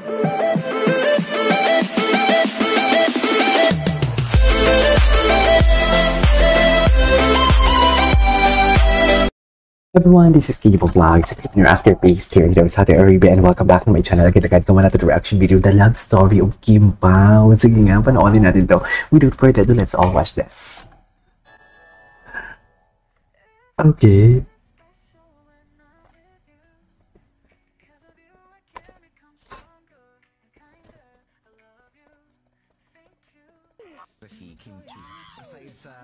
Everyone, this is Kibo Vlogs. Click your aftertaste here. That was Ate Arabia and welcome back to my channel. Agad-agad ko muna to the reaction video, The Love Story of Kim Pao. Sige nga, panoorin natin to. Without further ado, let's all watch this. Okay. Si Kim Chu. Aside sa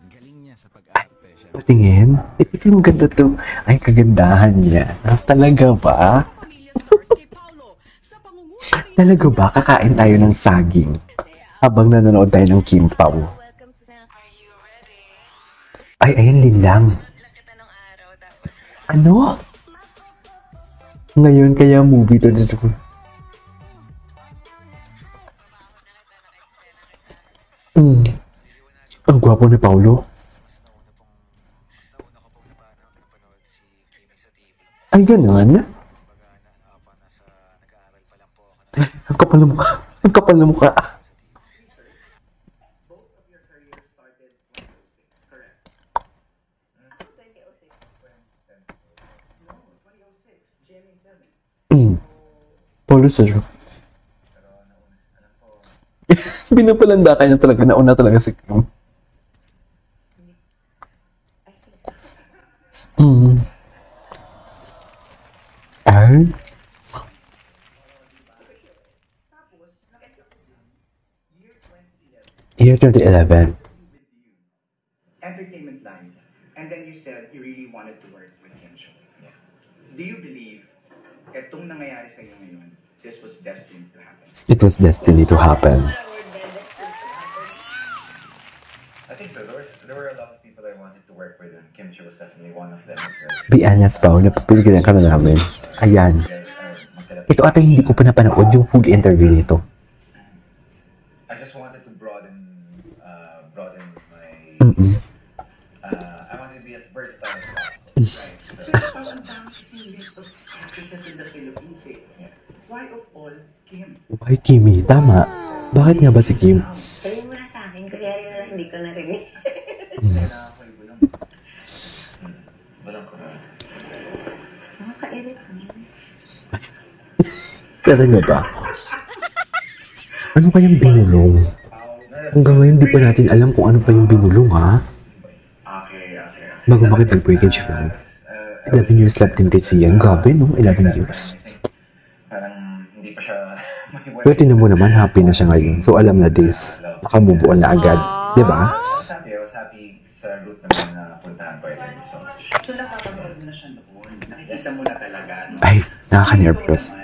galing niya sa pag-arte siya. Patingin? Ito yung ganda to. Ay, kagandahan niya. Talaga ba? Talaga ba? Kakain tayo ng saging habang nanonood tayo ng Kim Pao. Ay, ayan linlang. Ano? Ngayon kaya movie to dito. Ang gwapo ni Paolo. Ay, ganun? Ay, ang kapal na mukha. Ang kapal na mukha. Paolo Sergio. Binapalanda kayo na talaga. Nauna talaga si Kim. Ay. Year 2011. Entertainment line. And then you said you really wanted to work with Kim Cho. Yeah. Do you believe itong nangyayari sa iyo ngayon, this was destined to happen? It was destined to happen. I think so. There were a lot of people I wanted to work with, and Kim Cho was definitely one of them. Be honest, Pao, napapiligilan ka na namin. Ayan. Ito ata hindi ko pa napanood yung full interview nito. I just wanted to broaden my. I wanted to be as versatile as possible. Right. Why of all Kim? Why Kimi? Tama. Bakit nga ba si Kim? Sabi mo na sa akin, kaya rin na hindi ko narinig. Walang ko na. Nakaka-irrit niya. Talaga ba? Ano kayang binulong? Hanggang ngayon di pa natin alam kung ano pa yung binulong, ha? Bago makipag-breakage film. 11 years love team date siya. Gabi, no? 11 years. Parang hindi pa siya Pero tinan mo naman, happy na siya ngayon. So alam na this. Nakamubuan na agad. Diba? I was happy sa route naman na puntahan ko. So nakakapanood na siya noon. Nakikita mo na talaga. No? Ay, nakaka-nervous.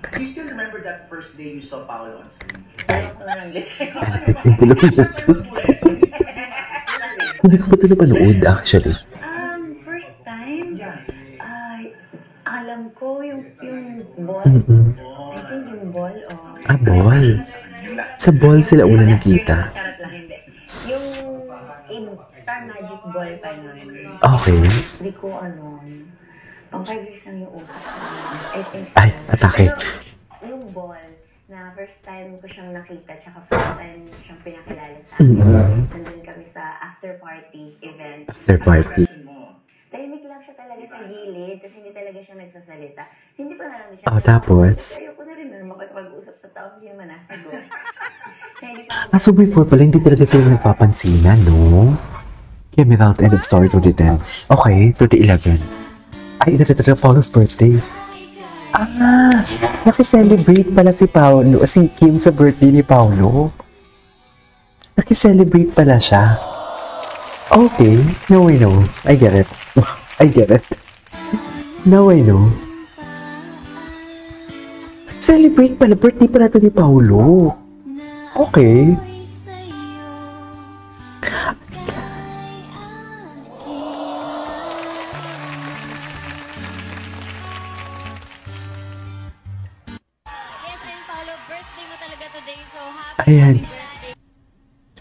Do you still remember that first day you saw Paolo on screen? Yung bulong na ito. Hindi ko pa ito napanood, actually. First time, alam ko yung ball. I think yung ball or... Ball. Sa ball sila una nakita. Charot lang, hindi. Yung Star Magic ball pa nun. Okay. Hindi ko pang 5 years lang yung utak ko. I think so. Ay, atake. Pero yung ball, na first time ko siyang nakita, tsaka first time siyang pinakilala sa akin. Nandun kami sa after party event. After party. Tahimik lang siya talaga sa gilid, kasi hindi talaga siya nagsasalita. Hindi pa nalang siya. Tapos? Ayoko na rin makipag-usap sa tao, hindi naman nasagot. So before pala, hindi talaga sila nagpapansinan, no? Kaya without end of story 2010. Okay, 2011. Ay, ito Paolo's birthday. Nakiselebrate pala si Paolo, si Kim sa birthday ni Paolo. Nakiselebrate pala siya. Okay, now I know. I get it. I get it. Now I know. Celebrate pala, birthday pala ito ni Paolo. Okay. Ayan.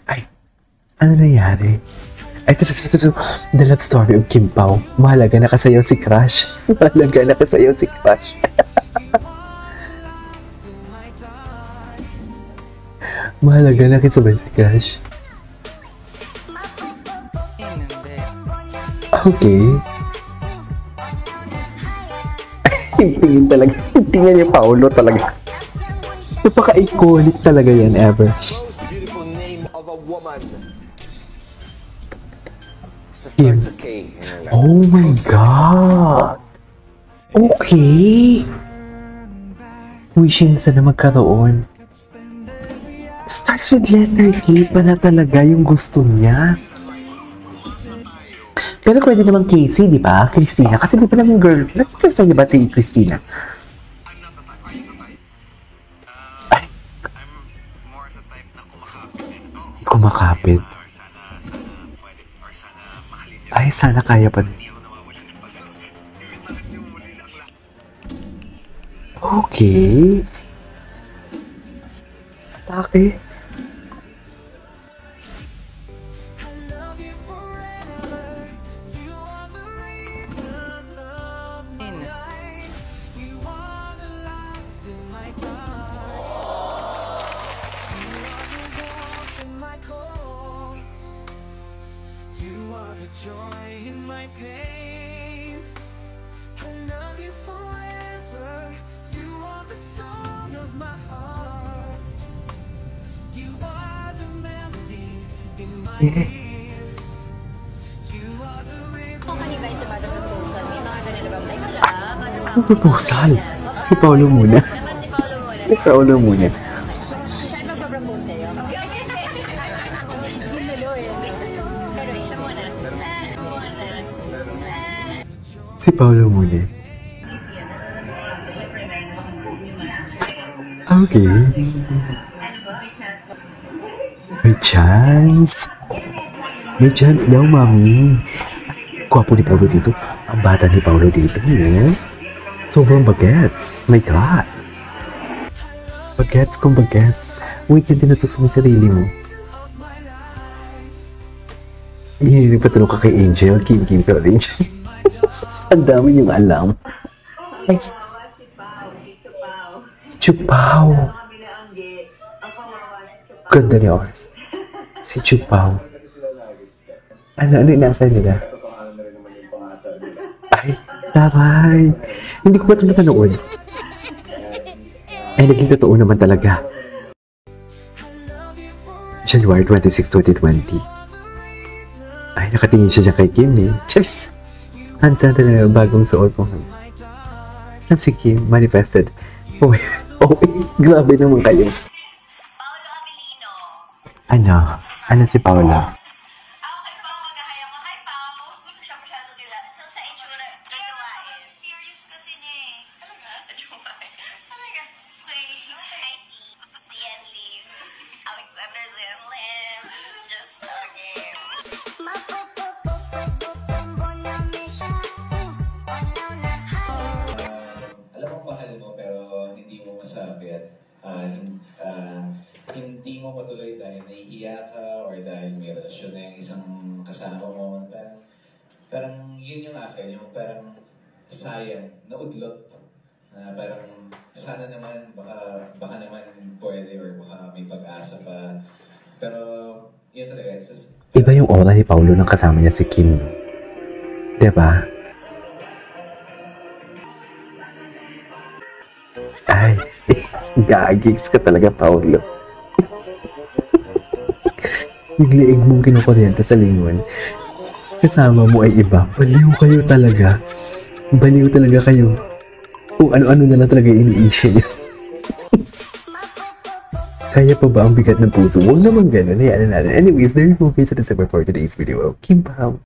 Ay, ano nangyari? Ay, ito. The love story of Kim Pao. Mahalaga, nakasayaw si Crush. Mahalaga, nakasayaw si Crush. Mahalaga na kisabay si Cash. Okay. Tingin talaga. Tingnan niya Paolo talaga. Napaka-iconic talaga yan ever. Beautiful name of a woman. So Yeah. starts a K. Oh my God! Okay! Wishing sana magkaroon. Starts with letter K pala talaga yung gusto niya. Pero pwede naman Casey, di ba? Christina. Kasi di ba naman girl, nag-person niya ba si Christina? Ay. More sa type na kumakapit. Kumakapit. Or sana pwede, or sana mahalin niyo. Ay, sana kaya pa. Hindi ako nawawala ng pag-alasal. Okay. Atake. Ang proposal. Si Paolo muna. Si Paolo muna. Si Paolo muna. Okay. May chance. May chance daw, mami. Gwapo ni Paolo dito. Ang bata ni Paolo dito, eh. Sobrang bagets. My God. Bagets kung bagets. Wait, yung tinutok mo sarili mo. Nagpatulong ka kay Angel. Kim, pero Angel. Ang dami niyong alam. Ay. Chupaw. Ganda ni Oris. Si Chupaw. Ano inasal nila? Ay, tabay. Hindi ko ba ito napanood? Ay, naging totoo naman talaga. January 26, 2020. Ay, nakatingin siya dyan kay Kim eh. Cheers! Hansan na bagong suot mo. Si Kim, manifested. Oh, grabe naman kayo. Paolo Abilino. Ano? Ano si Paula? Ako kay Pao mag-ahaya ko. Hi, Pao. Hindi ko siya masyado kilala. So, sa itsura, gawain. Serious kasi niya eh. Talaga? Gawain. Talaga? Okay. I see. Dian Lim. Awit Weber Dian Lim. This is just a game. Alam mo mahal mo pero hindi mo masabi at hindi mo matuloy dahil nahihiya ka or dahil may relasyon na yung isang kasama mo. Parang yun yung akin, yung parang sayang, naudlot. Parang sana naman, baka naman pwede or baka may pag-asa pa. Pero yun talaga, it's just, Iba yung aura ni Paulo nang kasama niya si Kim. Diba? Ay, gagigs ka talaga, Paulo. Yung liig mong kinukuryente sa lingon, kasama mo ay iba. Baliw kayo talaga. Baliw talaga kayo. Kung ano-ano na lang talaga ini-issue niyo. Kaya pa ba ang bigat ng puso? Huwag naman ganun. Hayaan na natin. Anyways, there you go guys. That's it for today's video. Kim Pao.